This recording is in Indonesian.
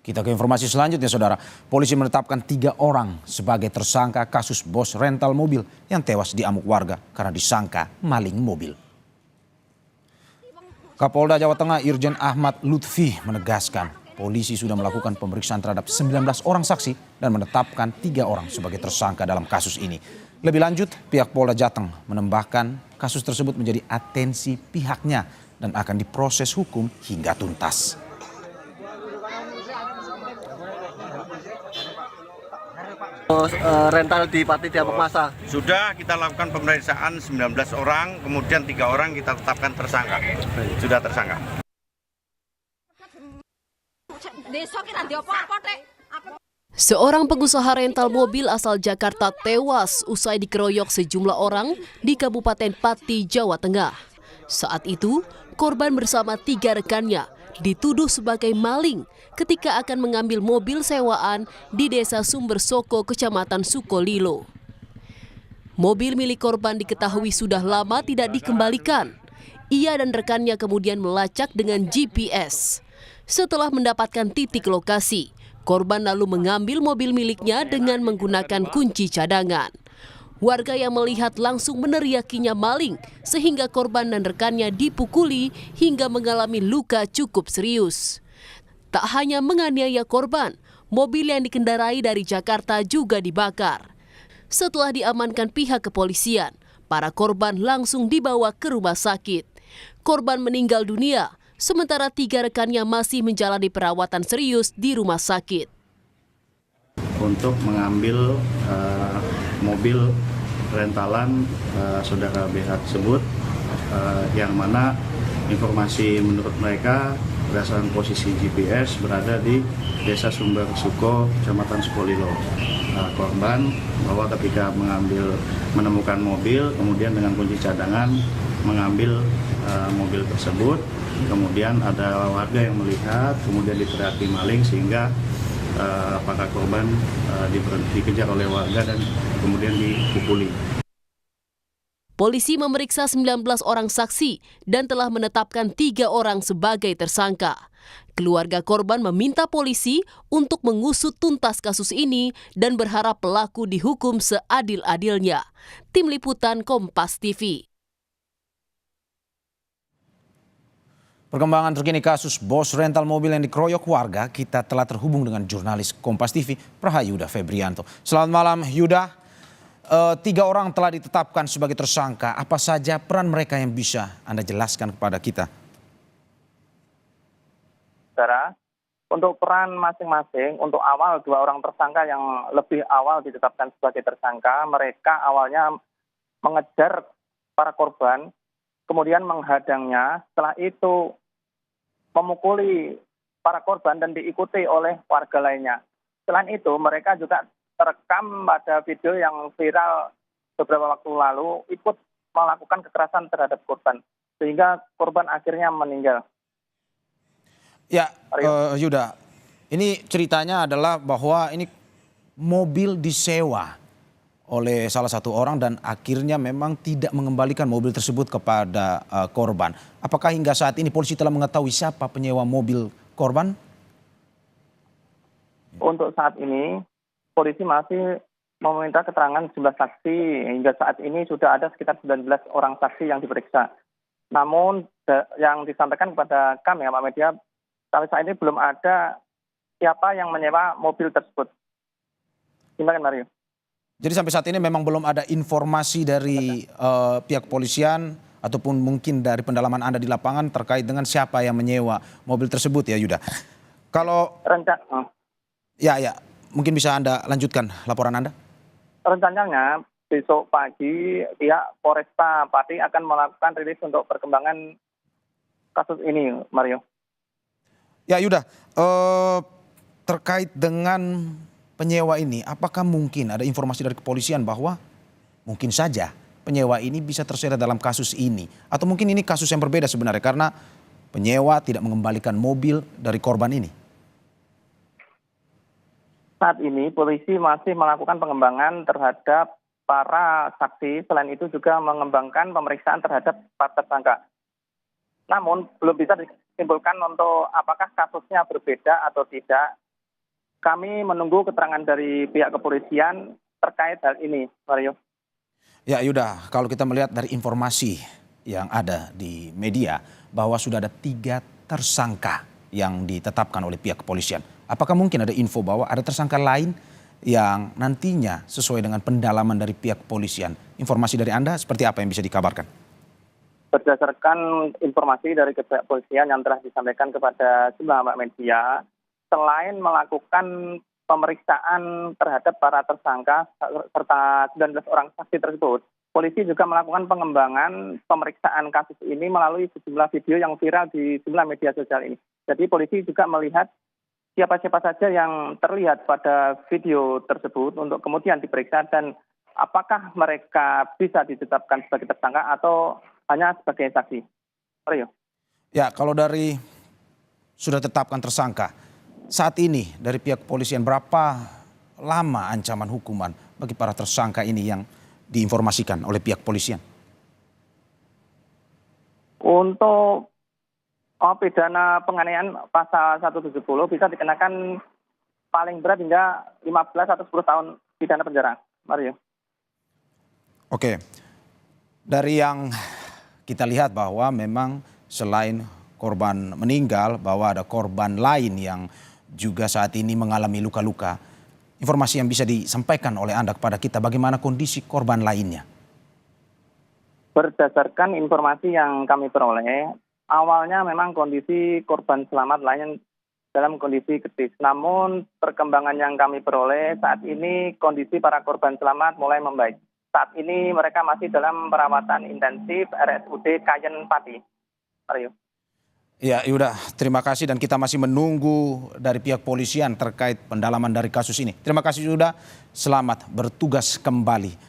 Kita ke informasi selanjutnya, Saudara. Polisi menetapkan 3 orang sebagai tersangka kasus bos rental mobil yang tewas diamuk warga karena disangka maling mobil. Kapolda Jawa Tengah Irjen Ahmad Lutfi menegaskan polisi sudah melakukan pemeriksaan terhadap 19 orang saksi dan menetapkan 3 orang sebagai tersangka dalam kasus ini. Lebih lanjut, pihak Polda Jateng menambahkan kasus tersebut menjadi atensi pihaknya dan akan diproses hukum hingga tuntas. Rental di Pati Diamuk Masa. Sudah kita lakukan pemeriksaan 19 orang, kemudian 3 orang kita tetapkan tersangka. Sudah tersangka. Seorang pengusaha rental mobil asal Jakarta tewas usai dikeroyok sejumlah orang di Kabupaten Pati, Jawa Tengah. Saat itu, korban bersama 3 rekannya dituduh sebagai maling ketika akan mengambil mobil sewaan di Desa Sumber Soko, Kecamatan Sukolilo. Mobil milik korban diketahui sudah lama tidak dikembalikan. Ia dan rekannya kemudian melacak dengan GPS. Setelah mendapatkan titik lokasi, korban lalu mengambil mobil miliknya dengan menggunakan kunci cadangan. Warga yang melihat langsung meneriakinya maling sehingga korban dan rekannya dipukuli hingga mengalami luka cukup serius. Tak hanya menganiaya korban, mobil yang dikendarai dari Jakarta juga dibakar. Setelah diamankan pihak kepolisian, para korban langsung dibawa ke rumah sakit. Korban meninggal dunia, sementara 3 rekannya masih menjalani perawatan serius di rumah sakit. Untuk mengambil mobil rentalan saudara BH tersebut, yang mana informasi menurut mereka berdasarkan posisi GPS berada di Desa Sumber Suko, Kecamatan Sukolilo. Korban bahwa ketika menemukan mobil, kemudian dengan kunci cadangan mengambil mobil tersebut, kemudian ada warga yang melihat, kemudian diteriaki maling sehingga para korban dikejar oleh warga dan kemudian dipukuli. Polisi memeriksa 19 orang saksi dan telah menetapkan 3 orang sebagai tersangka. Keluarga korban meminta polisi untuk mengusut tuntas kasus ini dan berharap pelaku dihukum seadil-adilnya. Tim Liputan Kompas TV. Perkembangan terkini kasus bos rental mobil yang dikeroyok warga, kita telah terhubung dengan jurnalis Kompas TV, Prahayuda Febrianto. Selamat malam, Yuda. 3 orang telah ditetapkan sebagai tersangka. Apa saja peran mereka yang bisa Anda jelaskan kepada kita? Saudara, untuk peran masing-masing, untuk awal 2 orang tersangka yang lebih awal ditetapkan sebagai tersangka, mereka awalnya mengejar para korban, kemudian menghadangnya, setelah itu memukuli para korban dan diikuti oleh warga lainnya. Selain itu, mereka juga terekam pada video yang viral beberapa waktu lalu ikut melakukan kekerasan terhadap korban, sehingga korban akhirnya meninggal. Ya, Yuda, ini ceritanya adalah bahwa ini mobil disewa oleh salah satu orang dan akhirnya memang tidak mengembalikan mobil tersebut kepada korban. Apakah hingga saat ini polisi telah mengetahui siapa penyewa mobil korban? Untuk saat ini, polisi masih meminta keterangan 11 saksi. Hingga saat ini sudah ada sekitar 19 orang saksi yang diperiksa. Namun yang disampaikan kepada kami, Pak Media, sampai saat ini belum ada siapa yang menyewa mobil tersebut. Gimana Mario? Jadi sampai saat ini memang belum ada informasi dari pihak kepolisian ataupun mungkin dari pendalaman Anda di lapangan terkait dengan siapa yang menyewa mobil tersebut ya, Yuda. Kalau ya, mungkin bisa Anda lanjutkan laporan Anda. Rencananya besok pagi pihak Polresta Pati akan melakukan rilis untuk perkembangan kasus ini, Mario. Ya, Yuda, terkait dengan penyewa ini, apakah mungkin ada informasi dari kepolisian bahwa mungkin saja penyewa ini bisa terseret dalam kasus ini? Atau mungkin ini kasus yang berbeda sebenarnya karena penyewa tidak mengembalikan mobil dari korban ini? Saat ini polisi masih melakukan pengembangan terhadap para saksi. Selain itu juga mengembangkan pemeriksaan terhadap para tersangka. Namun belum bisa disimpulkan untuk apakah kasusnya berbeda atau tidak. kami menunggu keterangan dari pihak kepolisian terkait hal ini, Mario. Ya Yuda, kalau kita melihat dari informasi yang ada di media bahwa sudah ada 3 tersangka yang ditetapkan oleh pihak kepolisian. Apakah mungkin ada info bahwa ada tersangka lain yang nantinya sesuai dengan pendalaman dari pihak kepolisian? Informasi dari Anda seperti apa yang bisa dikabarkan? Berdasarkan informasi dari pihak kepolisian yang telah disampaikan kepada sejumlah awak media, selain melakukan pemeriksaan terhadap para tersangka serta 19 orang saksi tersebut, polisi juga melakukan pengembangan pemeriksaan kasus ini melalui sejumlah video yang viral di sejumlah media sosial ini. Jadi polisi juga melihat siapa-siapa saja yang terlihat pada video tersebut untuk kemudian diperiksa dan apakah mereka bisa ditetapkan sebagai tersangka atau hanya sebagai saksi. Mario. Ya, kalau dari sudah tetapkan tersangka, saat ini dari pihak kepolisian berapa lama ancaman hukuman bagi para tersangka ini yang diinformasikan oleh pihak kepolisian? Untuk pidana penganiayaan pasal 170 bisa dikenakan paling berat hingga 15 atau 10 tahun pidana penjara. Mario. Oke, dari yang kita lihat bahwa memang selain korban meninggal, bahwa ada korban lain yang juga saat ini mengalami luka-luka. Informasi yang bisa disampaikan oleh Anda kepada kita, bagaimana kondisi korban lainnya? Berdasarkan informasi yang kami peroleh, awalnya memang kondisi korban selamat lain dalam kondisi kritis. Namun perkembangan yang kami peroleh saat ini kondisi para korban selamat mulai membaik. Saat ini mereka masih dalam perawatan intensif RSUD Kayen Pati. Mario. Ya Yuda, terima kasih dan kita masih menunggu dari pihak polisian terkait pendalaman dari kasus ini. Terima kasih Yuda, selamat bertugas kembali.